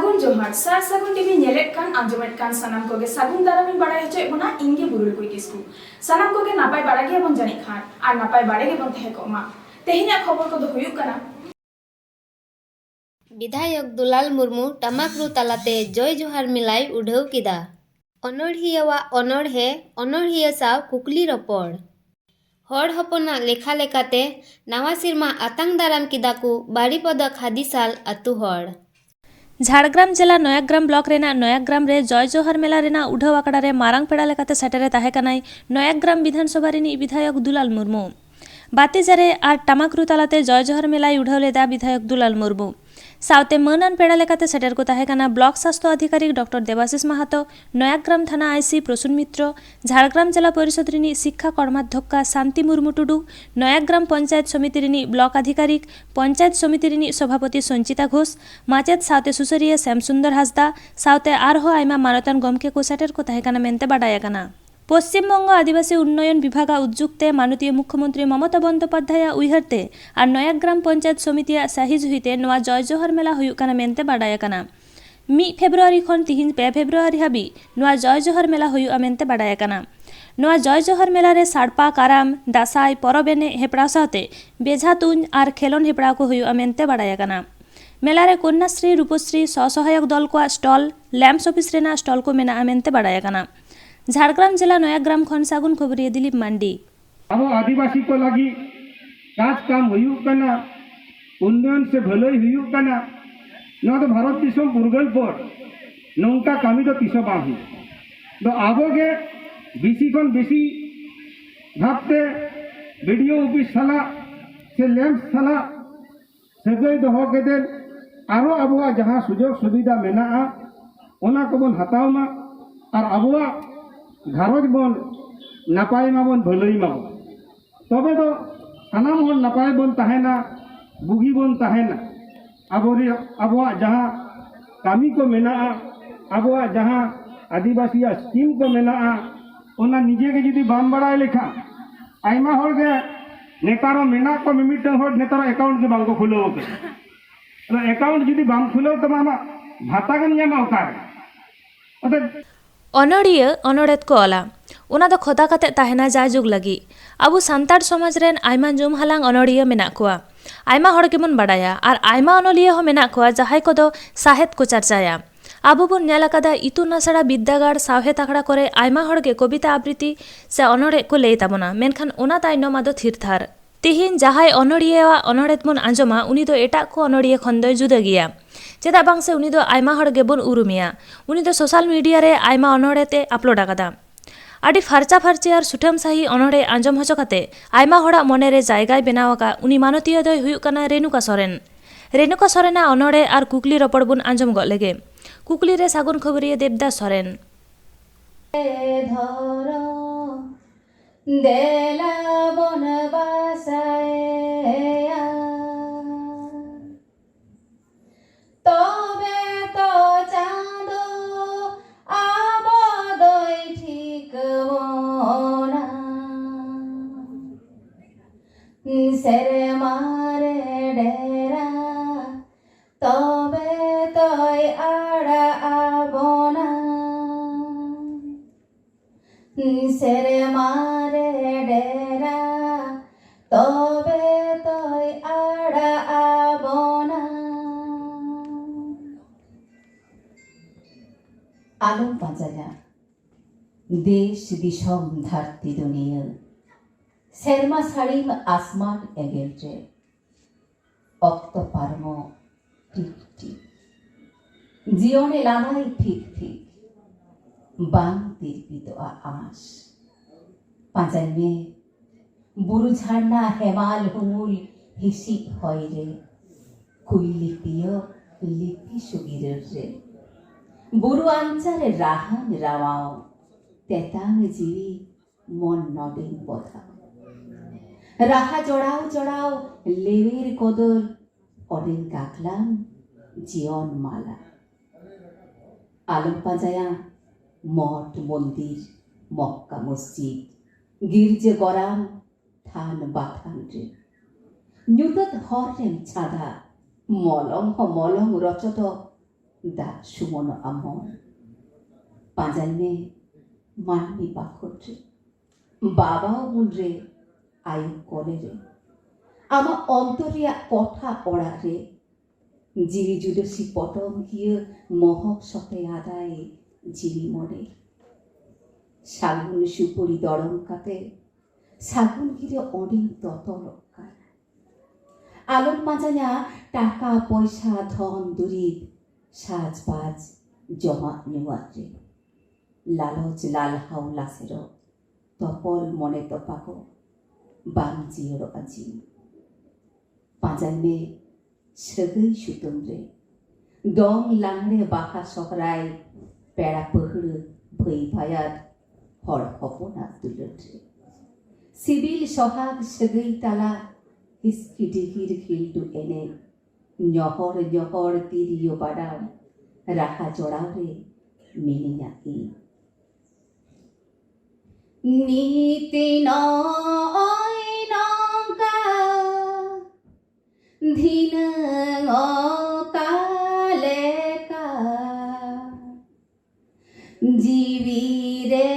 सागुन जोहार सार सागुन टीवी नेलेट कान आंजमेट कान सनाम कोगे सागुन दारामिन बाड़ाय हचे बना इंगे बुरुल कुई किसकु सनाम कोगे नापाय बाड़ा गे बन जानि खान आर नापाय बाड़े गे बन तहे कोमा तेहिना खबर को दो हुयुक काना विधायक दुलाल मुर्मू टमाकरू तालाते जय जोहार मिलाई उढ़ाव किदा अनोढ़ियावा अनोढ़े अनोढ़िया साव कुकली रपड़ हर हपना लेखा लेखाते नवा सिरमा आतांग दाराम किदाकु बाड़ीपदा खादिसाल अतु हर झाड़ग्राम जिला नयाग्राम ब्लॉक रेना नयाग्राम रे जय जोहार मेला रेना उठाव आकड़ा रे मारांग पेड़ा लेकाते सेटेरे ताहे कनाई नयाग्राम विधानसभा रेनी विधायक दुलाल मुर्मू बातीजारे आर टमाकरू तालाते जय जोहार मेलाई उठाव लेदा विधायक दुलाल मुर्मू सावते मनान पेड़ा लेकाते सेटेर को ताहे कना ब्लॉक स्वास्थ्य अधिकारी डॉक्टर देवाशीष माहातो नयाग्राम थाना आईसी प्रसून मित्र झाड़ग्राम जिला परिषद रिनी शिक्षा कर्माध्यक्षा शांति मुर्मू टुडू नयाग्राम पंचायत समिति रिनी ब्लॉक अधिकारिक पंचायत समिति रिनी सभापति संचिता घोष माचेत सावते सुसरिया श्यामसुंदर हासदा सावते आरहो आयमा मानतान गमके को सेटेर को ताहे कना मेनते बाडाया कना पश्चिमबंग आदिवासी उन्नयन विभाग उद्युक्ते माननीय मुख्यमंत्री ममता बंदोपाध्याय उइहरते और नयाग्राम पंचायत समिति साहिज हुईते नवा जय जोहार मेला हुयुक काना मेनते बाडाया कना 1 फेब्रुआरी खन तिहिन 2 फेब्रुआरी हाबी नवा जय जोहार मेला हुयुआ मेनते बाडाया कना नवा जय जोहार मेला रे साड़पा काराम दासाई परब एने हेपड़ा साथे बेझा तुन और खेलोन हेपड़ा को हुयुआ मेनते बाडाया कना मेला रे कन्याश्री रूपश्री स्वसहायक दल को स्टॉल लैम्प्स ऑफिस रेना स्टॉल को मेना मेनते बाडाया कना झाड़ग्राम जिला नयाग्राम खन सागुन खबरिया दिलीप मांडी अब आदिवासी को लगी काज काम हुयुक कना उन्नयन से भलई हुयुक कना न तो भारत दिसम बुर्गल पर नौका कामी तो तीसो बाहु तो आबोगे बेसी खन बेसी भाबते वीडियो ऑफिस साला से लैम्प साला सगई दोहो केदेन आरो अबुआ जहां सुजोग सुविधा मेना ओना को बन हतावमा और अबुआ घारोज बन नापाय माबन भलई माबन तबे तो सानाम हन नापाय बन ताहेना बुगी बन ताहेना अबोरी अबुआ जहां कामी को मेना अबुआ जहां आदिवासी स्कीम को मेना ओना निजे के जुदी बाम बड़ाय लेखा आयमा हर गे नेतारो मेना को मिमिटन हर नेतारो अकाउंट के बांगो खुलो के तो अकाउंट जुदी बाम खुलो तो मामा भाता के न्यामा उतार अते अनोड़िया अनोड़ेत को अला उना दो खोदा कते ताहेना जायजुग लगी अबु सांताड़ समाज रेन आयमा जुम हालांग अनोड़िया मेना कोआ आयमा हड़ के मन बाडाया और आयमा अनोलिया हो मेना कोआ जहाय को दो साहेत को चर्चाया आबु बन नेलाकादा इतुन आसड़ा विद्यागार साहेत आखड़ा करे आयमा हड़ के कविता आबृत्ति से अनोड़े को लेई ताबोना मेनखान ओना तायनो मादो थिरथार तिहिन जहाय अनोड़िया अनोड़ेत मन आंजमा उनी दो एटा को अनोड़िया खंदय जुदा गिया चेदा बांग से उनी दो आयमा हड़ गेबन उरुमिया उनी दो सोशल मीडिया रे आयमा अनोड़ेते अपलोड आकादा आडी फारचा फारची और सुठम सही अनोड़े आंजम हचो कते आयमा हड़ा मने रे जायगाय बेनावका उनी मानतीय दय हुयुक काना रेणुका सोरेना अनोड़े और कुकली रपड़ बुन आंजम गो लेगे कुकली रे सागुन खबरिया देवदास सोरेन देला बनबासाया तबे तो चाँदो आबदई ठीक मोना सेरे मारे डेरा तबे तोय आड़ा आबोना सेरे मारे डेरा तबे तोय आड़ा आबोना आलम पाजाया देश दिशम धरती दुनिया सेरमा साड़ीम आसमान एगेलरे अक्तो पारमो टिक टिक जीवने लानाई ठीक ठीक बांग तिरपितो आश पांचाई में बुरु झाड़ना हेमाल हुमुल हिसी होय रे कुई लिपियो लिपि सुगिर रे बुरु आंचारे राहन रावाओ तेतांग जीवी मन नडिन बोधा राहा जोड़ाओ जोड़ाओ लेवेर कोदर अडिन काकलाम जीवन माला आलम पाजाया मठ मंदिर मक्का मस्जिद गिरजे गराम थान बाथान रे न्यूतत हरेन छादा मलंग रचत दा सुमन आमर पांजाई में मानवी बाखर रे बाबा उन रे आयु कोले रे आमा अंतरिया कथा पड़ा रे जिरी जुडसी पटम किए महक सते आदाय जिरी मरे सागुन सुपुरी दरम काते सागुन गिरे अनेक तत रक्षा आलोर माजाया टाका पैसा धन दुरीब साजबाज जमा नेवारे लालच लाल हाउ लासेर तपल मने तपाको बाम जियर आजी पांजाई में सगै सुतम रे दम लांगरे बाहा सहराय पेड़ा पहड़ भई भायात हर हपना दुलट रे सिबिल सहाग सगै ताला हिसकिटिकिर खिलटु एने न्यहर न्यहर तिरियो बाडाम राहा जड़ाव रे मिनिया की नीति नय नौका धीन कालेका जीवीरे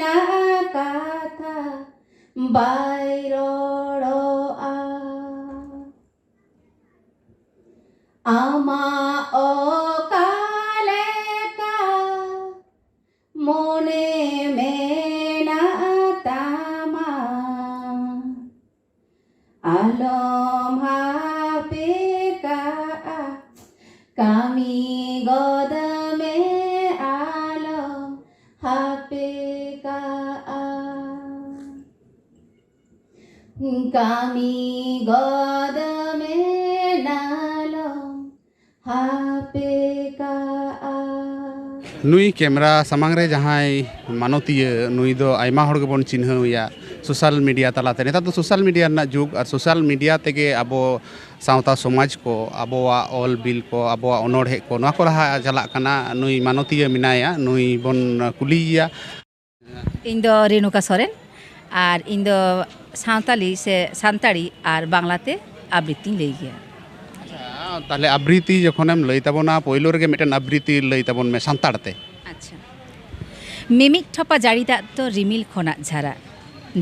ना काथा বাইরড় আমা অকালেকা মনে মেনা তামা আলম হাপেকা কামি গদমে আলম হাপেকা কামি গদমে নালম হাপেকা नुई कैमरा सामांग रे जहां मानवतीय नुई दो आयमा हड़ गेबन चिन्हया सोशल मीडिया तलाते नेता तो सोशल मीडिया ना जुग और सोशल मीडिया तेगे आबो सावता समाज को आबोवा ऑल बिल को आबोवा अनोढ़े को नवा को रहा चला कना नुई मानवतीय मिनाया नुई बन कुलिया इन दो रेणुका सोरेन और इन दो सावताली से सान्ताड़ी और बांग्लाते आवृत्ति ले गया ताहले आवृत्ति जखनेम लई ताबोना पयलो रेगे मिटन आवृत्ति लई ताबोन में सान्ताड़ते अच्छा मिमिक ठपा जाड़ी दाग तो रिमिल खोना झारा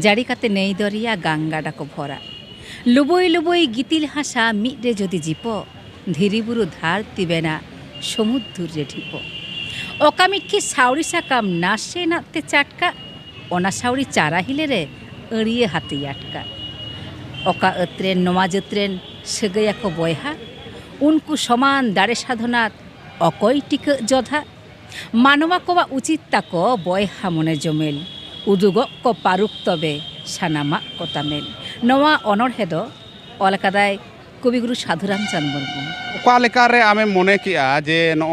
जाड़ी काते नई दरिया गांगाडा को भरा लुबई लुबई गितिल हासा मिडे जदि जीपो धीरी बुरु धार तिबेना समुद्र रे ढिपो ओकामिटकी सावड़ी साकाम नाशे नाते चाटका ओना सावड़ी चारा हिले रे अड़िए हाथे आटका ओका अत्रेन नोमा जत्रेन सगैया को बयहा उनको समान दाड़े साधनात अकय टिक जोधा मानवा कोवा उचित ताको बयहा मने जमेल उदुग को पारुक तबे सानामा को तामेल नवा अनढ़े दो अलकादाय कविगुरु साधुराम चांद मुर्मू ओका लेका रे आमे मने किया जे नो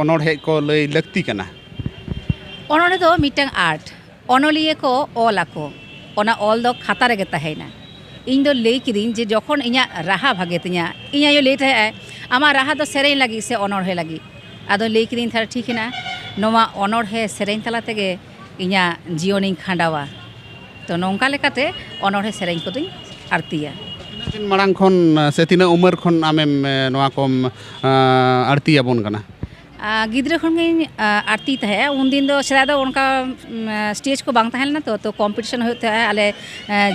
अनढ़े को लई लगती कना अनढ़े दो मिटांग आर्ट अनलिये को ऑलाको ओना ऑल दो खाता रेगे ताहेना इन दो लई किदिन जे जखन इया राहा भागे तिया इया यो लेट है आमा राहा दो सेरेन लगी से अनढ़े लगी आदो लई किदिन थार ठीक है ना नोमा अनढ़े सेरेन तला तेगे इया जीवनी खांडावा तो नोंका लेकाते अनढ़े सेरेन को दुई आरतिया दिन मांग खन से तीना उमर खन आमे नवा कम आरती आबोन कना गिद्रे खन आरती तहे उन दिन दो सेदा दो उनका स्टेज को बांग तहल ना तो कॉम्पिटिशन होते है आले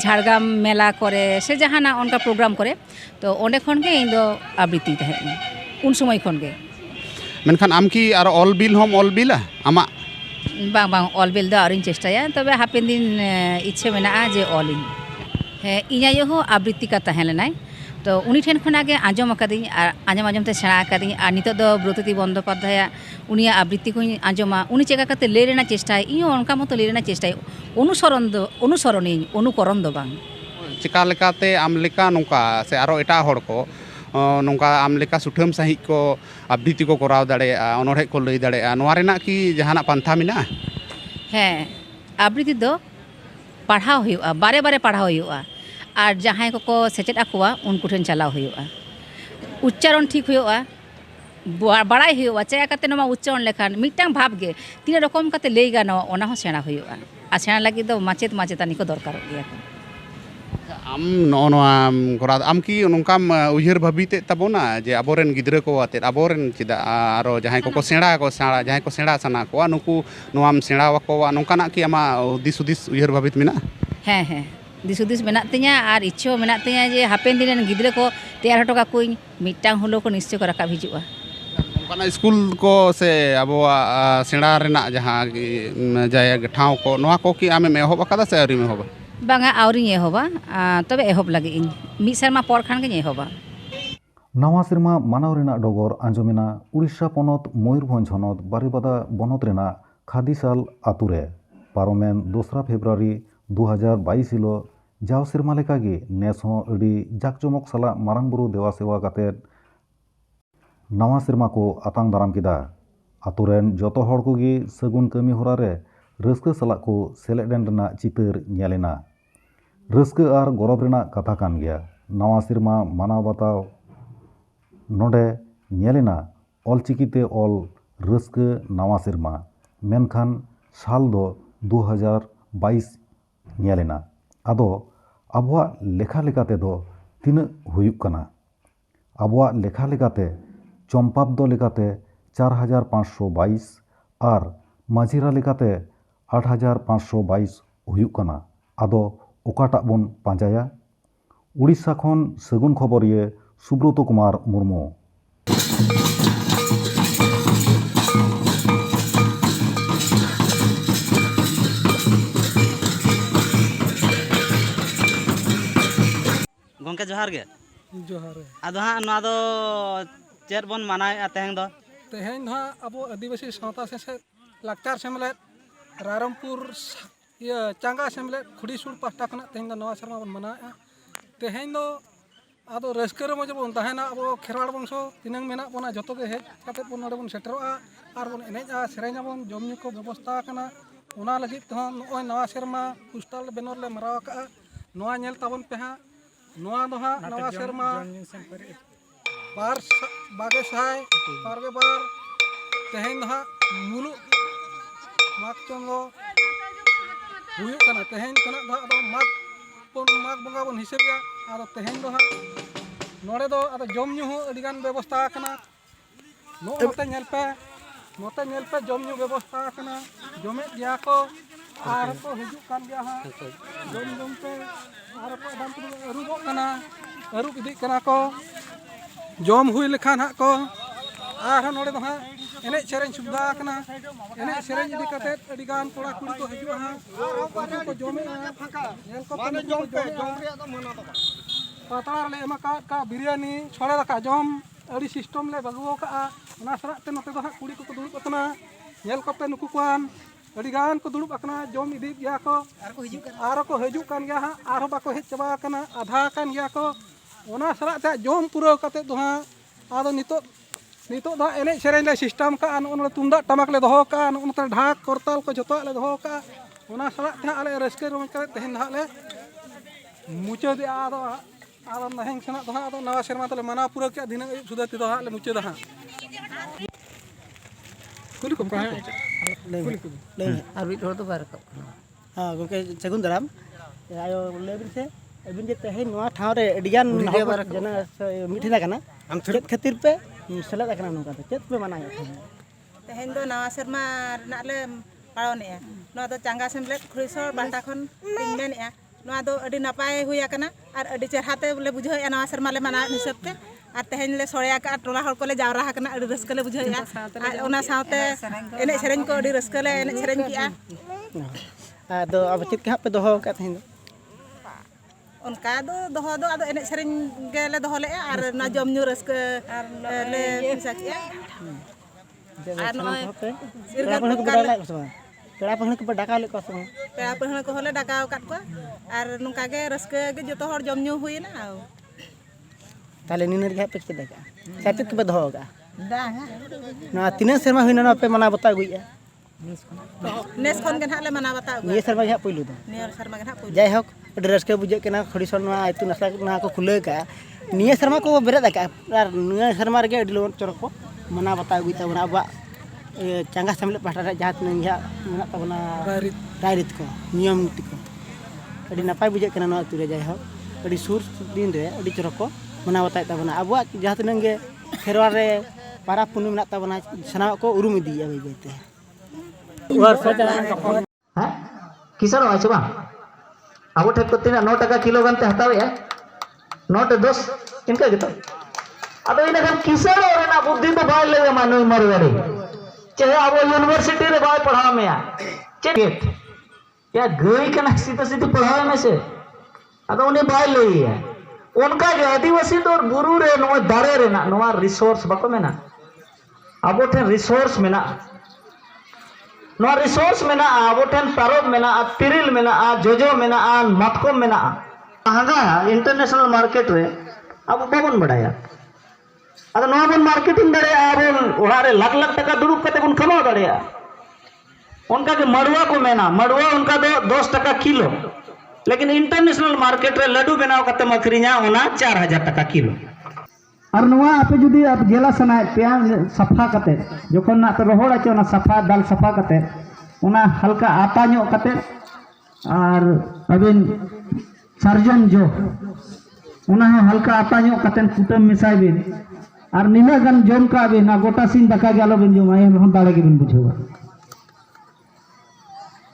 झाड़ग्राम मेला करे से जहाना उनका प्रोग्राम करे तो ओंडे खन के इन दो आवृत्ति तहे उन समय खन के मेनखान आम की आर ऑल बिल हम ऑल बिला आमा बांग बांग ऑल बिल दो आरिन चेष्टाया तबे हापेन दिन इच्छे मेना जे ऑल इन है इया यो आवृत्ति का तहल नाय तो उनी ठेन खन आगे आंजम आकादी आंजम आंजम ते सेणा आकादी और नितो दो ब्रतती बंदोपाध्याय उनिया आवृत्ति को आंजमा उनी चेका काते ले रेना चेष्टाय इयो उनका मतो ले रेना चेष्टाय अनुसरणी अनुकरण दो बांग चिका लेकाते आम लेका नोका से आरो एटा हड़ को नोका आम लेका सुठम सही को आवृत्ति को कराव दाड़े अनढ़े को लई दाड़े नोवा रेना की जहाना पंथा मिना है आवृत्ति दो पढ़ाव हुआ बारे बारे पढ़ाव हुआ और जहाँ को सेचेद आकुआ उनको ठेन चलाव हुआ उच्चारण ठीक हुआ बड़ाई हुआ चेका काते नोमा उच्चारण लेखान मिटांग भाव गे तीन रकम काते लई गानो ओना हो सेणा हुआ आ सेणा लगी दो माचेत माचेतानी को दरकार गया आम नोआ करा आम की नोंकाम उयहर भाबीते तबोना जे आबोरेन गिद्रा को आते आबोरेन चिदा आरो जहां को सेड़ा जहां को सेड़ा सना को नुकु नोआम सेड़ा वको नोंकाना की आमा दिस उदिस उयहर भाबित मेना ᱦᱮᱸ ᱦᱮᱸ ᱫᱤᱥ ᱦᱩᱫᱤᱥ ᱢᱮᱱᱟᱜ ᱛᱤᱧᱟ ᱟᱨ ᱤᱪᱪᱷᱟᱹ ᱢᱮᱱᱟᱜ ᱛᱤᱧᱟ ᱡᱮ ᱦᱟᱯᱮᱱ ᱫᱤᱱ ᱨᱮᱱ ᱜᱤᱫᱽᱨᱟᱹ ᱠᱚ ᱛᱮᱭᱟᱨ ᱦᱚᱴᱚ ᱠᱟᱠᱚᱣᱟᱹᱧ ᱢᱤᱫᱴᱟᱝ ᱦᱚᱞᱳ ᱠᱚ ᱱᱤᱥᱪᱚᱭ ᱠᱚ ᱨᱟᱠᱟᱵ ᱦᱤᱡᱩᱜᱼᱟ नोंकाना स्कूल को से आबोआ सेड़ा रेना जहां जाय ठाव को नोआ को की आमे एहब अकादा से अरी में होबा ᱵᱟᱝᱟ ᱟᱹᱣᱨᱤᱧ ᱮᱦᱚᱵᱟ ᱛᱚᱵᱮ ᱮᱦᱚᱵ ᱞᱟᱹᱜᱤᱫ ᱤᱧ ᱢᱤᱫ ᱥᱮᱨᱢᱟ ᱯᱚᱨ ᱠᱷᱟᱱ ᱜᱤᱧ ᱮᱦᱚᱵᱟ नवा सेरमा मानाव रेना डगर आंजमेना उड़ीसा पनत मयूरभंज हनत बारिपदा बनत रेना खादिसाल आतुरे पारमेन 2 फेब्रुआरी 2022 हिलो जाव सेरमा लेकागे नेस हों अड़ी जाकजमक साला मारांग बुरु देवा सेवा काते नवा सेरमा को आतांग दाराम किदा आतुरेन जतो हड़ कोगे सगुन कमी होरा रे रस्क साला को सेलेडेन रेना चितर नेलेना रस्क आर गौरव रेना कथा कान गया नवा सेरमा मानाव बताव नोडे नेलेना ऑलचिकीते ऑल रस्क नवा सेरमा मेनखान साल दो 2022 नेलेना आदो आबुआ लेखा लेकाते दो तीन हुयुक कना आबुआ लेखा लेकाते चम्पाब दो लेकाते 4522 और माझिरा लेकाते 8522 हुयुक कना आदो ओकाटा बन पांजाया उड़ीसा खन सगुन खबरिये सुब्रत कुमार मुर्मू गंके जोहार गे जोहार आदो हाँ नवा दो चेर बन मानाए तेहें दो तेहें दो अब आदिवासी सावता से लाक्चार सेमलेट रायरमपुर ये चांगा सेमलेट खुड़ीसुर पास्टा खना तेहें दो नवा शर्मा बन मनाए तेहें दो आदो रस्कर मजे बन तहेना अब खेरवाड़ बंशो तिनंग मेना बना जतो के हेज काते बन नडे बन सेटरोआ आर बन एनेजा सेरेना बन जमन्यु को व्यवस्था कना ओना लगित तो नोय नवा शर्मा पुस्टल बेनर ले मराव का नवा नेल ताबन पे हा नवा दो हा नवा शर्मा बार बागे साय बारगे बार तेहें दो हा मुलु माग चंगो हुयुक कना तेहें कना दो आदो माग बंगा बन हिसाब या आदो तेहें दो हा नोड़े दो आदो जमन्यु हो अडिगान व्यवस्था कना नोते नेल पे जमन्यु व्यवस्था कना जमे दिया को आर को हिजुक कान गया हा जम पे आर को दाम अरुबो कना अरुब इदी कना को जम हुई लेखान हा को आर नोड़े दो हा एने सेरेन सुविधा कना एने सेरेन इदी काते अडिगान कोड़ा कुड़ी को हिजुक हा को जमे नेल को पे जम रे तो मना तो पातला ले एमा का बिरयानी छोड़े रखा जम अड़ी सिस्टम ले बगुओ का ओना सराते नोते दो हा कुड़ी को दुड़ुब अतना नेल को पे नुकु कान अडिगान को दुड़ुब अकना जम इदी गया को आर को हिजुक कान गया हा आर बाको हेज चबा कना आधा कान गया को ओना सराते जम पूरा काते दो हा आदो नितो दो एने सेरेन ले सिस्टम का ओना तुंदा टमाक ले दोहो का ओना ढाक करताल को जतो ले दोहो का ओना सराते आले रस्के रोम करे तेहेन हा ले मुचो दे आदो आदो नहेंग सना दो हा आदो नवा शर्मा तले मना पूरा के दिन सुदा ते दो हा ले मुचो दो हा कुली को का ले और भी तो बार हाँ गंके सगुन दाराम आयो लेबिन से अबिन जे तेहें नवा ठाव रे अडिगान जना मिठिना कना चेत खातिर पे सेलेद कना नोका चेत पे मनाय तेहें दो नवा शर्मा रना ले पाळोने नवा दो चांगा सेमलेट खुरीसोर बाटा खन टिंग मेनेआ नवा दो अडी नापाय हुया कना आर अडी चेरहाते बोले बुझाया नवा शर्मा ले मना हिसाबते आर तेहें ले सोड़या का टोला हड़ कोले जावरा कना अडी रस्क ले बुझाया आर ओना सावते एने सेरेन को अडी रस्क ले एने सेरेन किया आदो अब चित के पे दोहो का तेहें उनका दोहो दो आदो एने सेरेन गेले दोहो ले आर ना जमन्यु रस्क ले मिसाकिया आर नय पेड़ा पहण को बड़ा लाग समा पेड़ा पहण को डाका ले को समा पेड़ा पहण को होले डाकाव काट को आर नुका गे रस्क गे जतो हर जमन्यु हुइना ताले निनर के पे दाका सातित के दोहो का ना तीन शर्मा हुइना ना पे मना बता गइया नेस खन गन हाले मना बता ये शर्मा के पहिलु दो नियर शर्मा गन हा जय होक अडी रस्के बुझे के ना खड़ी सर ना आइतु नसला ना को खुले का निये शर्मा को बेरे दाका आर निये शर्मा रे अडी लोन चरक को मना बता गइता बना बा चांगा सेमले पाटा रे जहात नया मेना तबना रायरित को नियम नीति को अडी नपाय बुझे के ना अतु रे जय होक अड़ी सुर दिन रे अड़ी चरक को मना बताए तबना अबुआ जहाँ तिनंग गे खेरवाल रे पारा पुनु मेना तबना सना को उरुम इदिया बई बईते किसान हो बा अब ठेक को 9 टाका किलो गनते हतावे 9 टे 10 इनका गितो अब इन किसान और बुद्धि तो बाय ले मानो मरवाड़ी चाहे अब यूनिवर्सिटी रे बाय पढ़ा में चेट या गई के ना सीधा सीधे पढ़ावे में से अब उन्हें बाय ले है उनका जो आदिवासी तो बुरु रे नो दारे रे ना नो रिसोर्स बाको में ना अब ठे रिसोर्स में ना नो रिसोर्स में ना अब ठे पारोब में ना तिरिल में ना जोजो में ना मतकोम में ना महंगा इंटरनेशनल मार्केट रे अब बाबन बढ़ाया अब नो बन मार्केटिंग दड़े अब ओहारे लाख लाख टका दुरुप कते बन कमा दड़े उनका के मड़ुआ को मेना मड़ुआ उनका दो 10 टका किलो लेकिन इंटरनेशनल मार्केट रे लड्डू बनाव कते मखरीना ओना 4000 टका किलो और नवा आपे जुदी आप गेला सना प्या सफा कते जखन ना रोहड़ आचे ओना सफा दाल सफा कते ओना हल्का आटा ᱧᱚᱜ कते और अबिन सरजन जो ओना हल्का आटा ᱧᱚᱜ कते कुटम मिसाई बिन और निना गन जम का बिन ना गोटा सिन दका गेलो बिन जमा हम दाड़े के बिन बुझेवा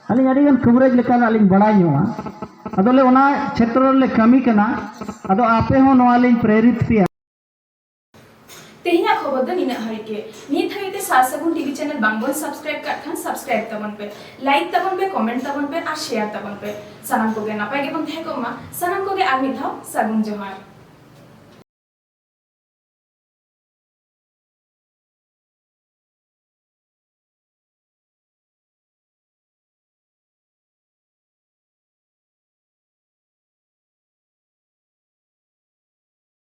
अली अड़ी गन कवरेज लेका अली बड़ा ᱧᱚᱜᱼᱟ अदोले ओना क्षेत्र ले कमी कना अदो आपे हो नवाली प्रेरित पिया तेहिना खबर दो निना हरि के नित हरिते सासगुन टीवी चैनल बांगबन सब्सक्राइब कर खान सब्सक्राइब तबन पे लाइक तबन पे कमेंट तबन पे और शेयर तबन पे सनम को गे नापाय गे बन थे को मा सनम को गे आर मिथाव सगुन जोहार।